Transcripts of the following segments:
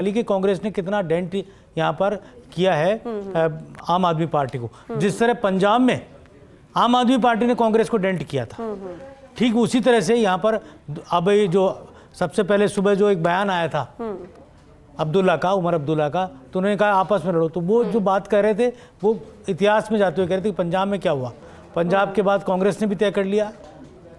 कि कांग्रेस ने कितना डेंट यहाँ पर किया है आम आदमी पार्टी को। जिस तरह पंजाब में आम आदमी पार्टी ने कांग्रेस को डेंट किया था, ठीक उसी तरह से यहाँ पर अब ये जो सबसे पहले सुबह जो एक बयान आया था अब्दुल्ला का, उमर अब्दुल्ला का, तो उन्होंने कहा आपस में लड़ो। तो वो जो बात कर रहे थे वो इतिहास में जाते हुए कह रहे थे कि पंजाब में क्या हुआ। पंजाब के बाद कांग्रेस ने भी तय कर लिया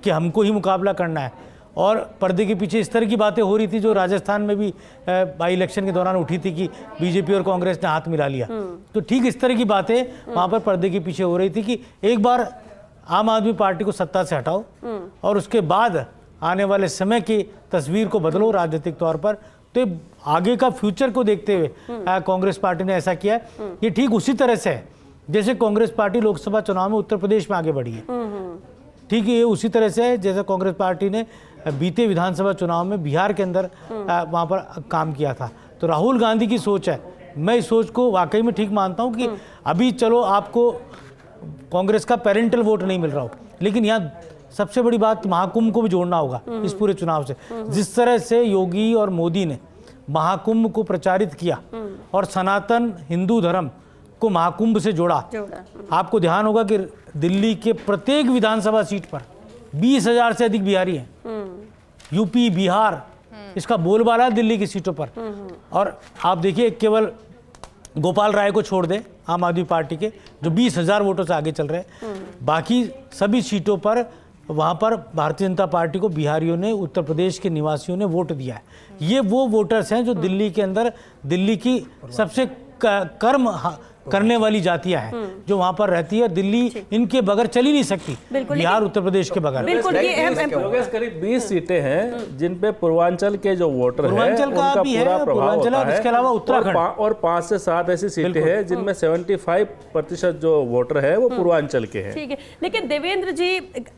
कि हमको ही मुकाबला करना है, और पर्दे के पीछे इस तरह की बातें हो रही थी जो राजस्थान में भी बाई इलेक्शन के दौरान उठी थी कि बीजेपी और कांग्रेस ने हाथ मिला लिया। तो ठीक इस तरह की बातें वहाँ पर पर्दे के पीछे हो रही थी कि एक बार आम आदमी पार्टी को सत्ता से हटाओ और उसके बाद आने वाले समय की तस्वीर को बदलो राजनीतिक तौर पर। तो आगे का फ्यूचर को देखते हुए कांग्रेस पार्टी ने ऐसा किया है। ये ठीक उसी तरह से है जैसे कांग्रेस पार्टी लोकसभा चुनाव में उत्तर प्रदेश में आगे बढ़ी है। ठीक है, ये उसी तरह से है जैसे कांग्रेस पार्टी ने बीते विधानसभा चुनाव में बिहार के अंदर वहाँ पर काम किया था। तो राहुल गांधी की सोच है, मैं इस सोच को वाकई में ठीक मानता हूँ कि अभी चलो आपको कांग्रेस का पेरेंटल वोट नहीं मिल रहा हो, लेकिन यहाँ सबसे बड़ी बात महाकुंभ को भी जोड़ना होगा इस पूरे चुनाव से। जिस तरह से योगी और मोदी ने महाकुंभ को प्रचारित किया और सनातन हिंदू धर्म को महाकुंभ से जोड़ा। आपको ध्यान होगा कि दिल्ली के प्रत्येक विधानसभा सीट पर 20,000 से अधिक बिहारी हैं। यूपी, बिहार, इसका बोलबाला दिल्ली की सीटों पर। और आप देखिए केवल गोपाल राय को छोड़ दें आम आदमी पार्टी के, जो 20,000 वोटों से आगे चल रहे हैं, बाकी सभी सीटों पर वहाँ पर भारतीय जनता पार्टी को बिहारियों ने, उत्तर प्रदेश के निवासियों ने वोट दिया है। ये वो वोटर्स हैं जो दिल्ली के अंदर, दिल्ली की सबसे कर्म करने वाली जातियां हैं जो वहां पर रहती है। दिल्ली इनके बगैर चल ही नहीं सकती, बिहार उत्तर प्रदेश के बगैर। करीब 20 सीटें हैं जिन पे पूर्वांचल के जो वोटर हैं उनका पूरा प्रभाव होता है। इसके अलावा उत्तराखंड और 5 से 7 ऐसी सीटें हैं जिनमें 75% जो वोटर है वो पूर्वांचल के हैं। ठीक है, लेकिन देवेंद्र जी,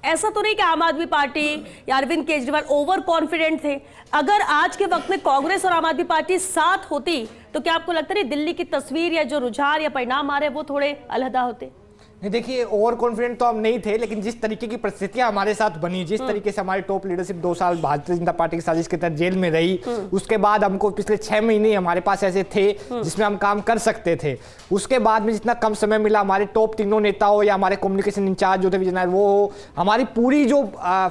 ऐसा तो नहीं कि आम आदमी पार्टी या अरविंद केजरीवाल ओवर कॉन्फिडेंट थे। अगर आज के वक्त में कांग्रेस और आम आदमी पार्टी साथ होती तो क्या आपको लगता है दिल्ली की तस्वीर या जो रुझान या परिणाम आ रहे हैं वो थोड़े अलहदा होते? नहीं, देखिए ओवर कॉन्फिडेंट तो हम नहीं थे, लेकिन जिस तरीके की परिस्थितियां हमारे साथ बनी, जिस तरीके से हमारी टॉप लीडरशिप 2 साल भारतीय जनता पार्टी की साजिश के तहत जेल में रही, उसके बाद हमको पिछले 6 महीने हमारे पास ऐसे थे जिसमें हम काम कर सकते थे। उसके बाद में जितना कम समय मिला, हमारे टॉप तीनों नेता हो या हमारे कम्युनिकेशन इंचार्ज जो थे विजय नायर वो हो, हमारी पूरी जो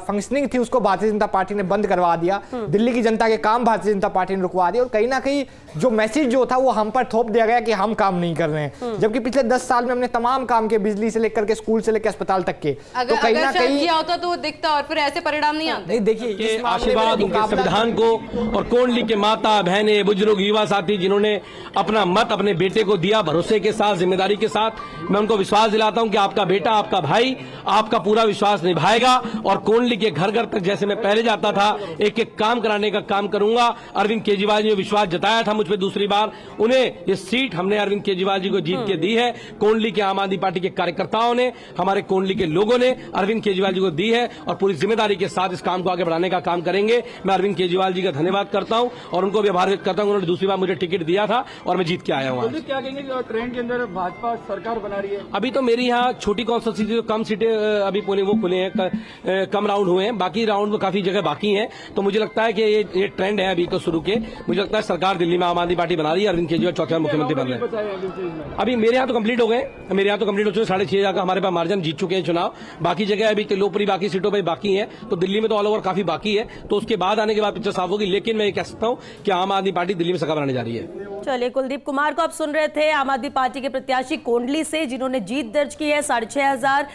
फंक्शनिंग थी उसको भारतीय जनता पार्टी ने बंद करवा दिया। दिल्ली की जनता के काम भारतीय जनता पार्टी ने रुकवा दिया और कहीं ना कहीं जो मैसेज जो था वो हम पर थोप दिया गया कि हम काम नहीं कर रहे हैं, जबकि पिछले 10 साल में हमने तमाम काम किए, बिजली से लेकर के स्कूल से लेकर अस्पताल तक के। तो कहीं ना कहीं किया होता तो वो दिखता और फिर ऐसे परिणाम नहीं आते। नहीं, देखिए आशीर्वाद उनके संविधान को और कोंडली के माता बहनें बुजुर्ग युवा साथी जिन्होंने अपना मत अपने बेटे को दिया भरोसे के साथ, जिम्मेदारी के साथ, मैं उनको विश्वास दिलाता हूं कि आपका बेटा, आपका भाई आपका पूरा विश्वास निभाएगा और कोंडली के घर घर तक जैसे मैं पहले जाता था एक एक काम कराने का काम करूंगा। अरविंद केजरीवाल जी ने विश्वास जताया था मुझ पर दूसरी बार, उन्हें ये सीट हमने अरविंद केजरीवाल जी को जीत के दी है। कोंडली के आम आदमी पार्टी के कार्यकर्ताओं ने, हमारे कोंडली के लोगों ने अरविंद केजरीवाल जी को दी है और पूरी जिम्मेदारी के साथ इस काम को आगे बढ़ाने का काम करेंगे। मैं अरविंद केजरीवाल जी का धन्यवाद करता हूं और उनको भी आभार व्यक्त करता हूं, उन्होंने दूसरी बार मुझे टिकट दिया था और मैं जीत के आया हूं। क्या कहेंगे ट्रेंड के अंदर भाजपा सरकार बना रही है? अभी तो मेरी यहाँ छोटी कॉन्स्टिट्यूंसी जो कम सीटें अभी वो खुले हैं, कम राउंड हुए हैं, बाकी राउंड में काफी जगह बाकी हैं। तो मुझे लगता है कि ये ट्रेंड है अभी तो शुरू के। मुझे लगता है सरकार दिल्ली में आम आदमी पार्टी बना रही है, अरविंद केजरीवाल चौथे मुख्यमंत्री बन रहे हैं। अभी मेरे यहाँ तो कंप्लीट हो गए, मेरे यहाँ तो कंप्लीट हो चुके, 6,500 का हमारे पास मार्जिन, जीत चुके हैं चुनाव। बाकी जगह अभी तिलोपरी बाकी सीटों पर बाकी है, तो दिल्ली में तो ऑल ओवर काफी बाकी है, तो उसके बाद आने के बाद पिक्चर साफ होगी। लेकिन मैं ये कह सकता हूँ कि आम आदमी पार्टी दिल्ली में सरकार बनाने जा रही है। चलिए, कुलदीप कुमार को आप सुन रहे थे, आम आदमी पार्टी के प्रत्याशी कोंडली से, जिन्होंने जीत दर्ज की है, 6,500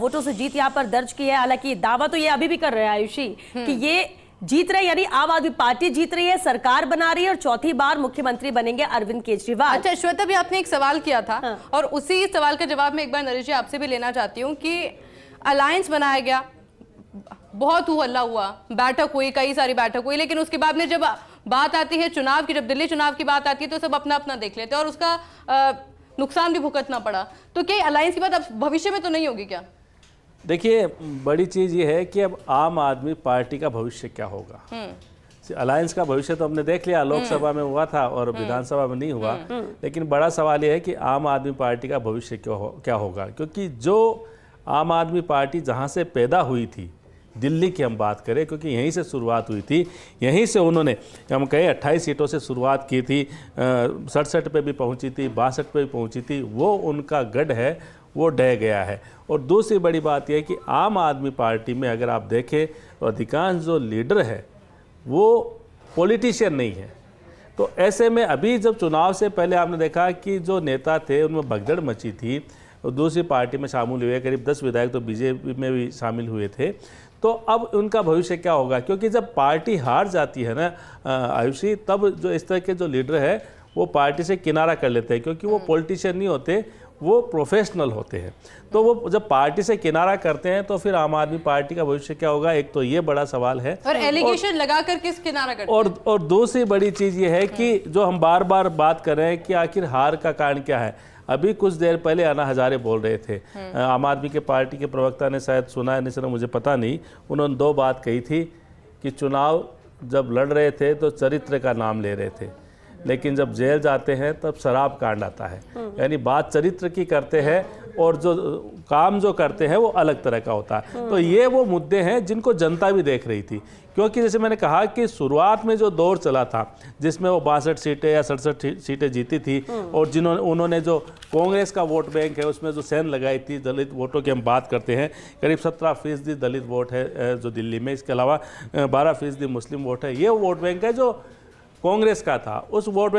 वोटों से जीत यहाँ पर दर्ज की है। हालांकि दावा तो ये अभी भी कर रहे हैं आयुषी कि ये जीत रहे, यानी आम आदमी पार्टी जीत रही है, सरकार बना रही है और चौथी बार मुख्यमंत्री बनेंगे अरविंद केजरीवाल। अच्छा श्वेता, भी आपने एक सवाल किया था और उसी सवाल का जवाब मैं एक बार नरेश जी आपसे भी लेना चाहती हूँ कि अलायंस बनाया गया, बहुत हल्ला हुआ, बैठक हुई, कई सारी बैठक हुई, लेकिन उसके बाद में जब बात आती है चुनाव की, जब दिल्ली चुनाव की बात आती है तो सब अपना अपना देख लेते हैं और उसका नुकसान भी भुगतना पड़ा। तो क्या अलायंस की बात अब भविष्य में तो नहीं होगी क्या? देखिए, बड़ी चीज ये है कि अब आम आदमी पार्टी का भविष्य क्या होगा। अलायंस का भविष्य तो हमने देख लिया, लोकसभा में हुआ था और विधानसभा में नहीं हुआ, लेकिन बड़ा सवाल यह है कि आम आदमी पार्टी का भविष्य क्या होगा, क्योंकि जो आम आदमी पार्टी जहां से पैदा हुई थी, दिल्ली की हम बात करें, क्योंकि यहीं से शुरुआत हुई थी, यहीं से उन्होंने हम कहें 28 सीटों से शुरुआत की थी, 67 पे भी पहुंची थी, 62 पे भी पहुंची थी, वो उनका गढ़ है, वो ढह गया है। और दूसरी बड़ी बात यह है कि आम आदमी पार्टी में अगर आप देखें तो अधिकांश जो लीडर है वो पॉलिटिशियन नहीं है। तो ऐसे में अभी जब चुनाव से पहले आपने देखा कि जो नेता थे उनमें भगदड़ मची थी, और दूसरी पार्टी में शामिल हुए, करीब 10 विधायक तो बीजेपी में भी शामिल हुए थे। तो अब उनका भविष्य क्या होगा, क्योंकि जब पार्टी हार जाती है ना आयुषी, तब जो इस तरह के जो लीडर है वो पार्टी से किनारा कर लेते हैं, क्योंकि वो पॉलिटिशियन नहीं होते, वो प्रोफेशनल होते हैं। तो वो जब पार्टी से किनारा करते हैं तो फिर आम आदमी पार्टी का भविष्य क्या होगा, एक तो ये बड़ा सवाल है। और एलिगेशन लगा कर किस किनारा करते हैं। और दूसरी बड़ी चीज़ ये है कि जो हम बार बार बात कर रहे हैं कि आखिर हार का कारण क्या है। अभी कुछ देर पहले अन्ना हजारे बोल रहे थे, आम आदमी के पार्टी के प्रवक्ता ने, शायद सुना है नहीं सुना मुझे पता नहीं, उन्होंने 2 बात कही थी कि चुनाव जब लड़ रहे थे तो चरित्र का नाम ले रहे थे, लेकिन जब जेल जाते हैं तब शराब कांड आता है। यानी बात चरित्र की करते हैं और जो काम जो करते हैं वो अलग तरह का होता है। तो ये वो मुद्दे हैं जिनको जनता भी देख रही थी, क्योंकि जैसे मैंने कहा कि शुरुआत में जो दौर चला था जिसमें वो 62 सीटें या 67 सीटें जीती थी, और उन्होंने जो कांग्रेस का वोट बैंक है उसमें जो सेंध लगाई थी, दलित वोटों की हम बात करते हैं, करीब 17% दलित वोट है जो दिल्ली में, इसके अलावा 12% मुस्लिम वोट है। ये वोट बैंक है जो कांग्रेस का था। उस वोट बैंक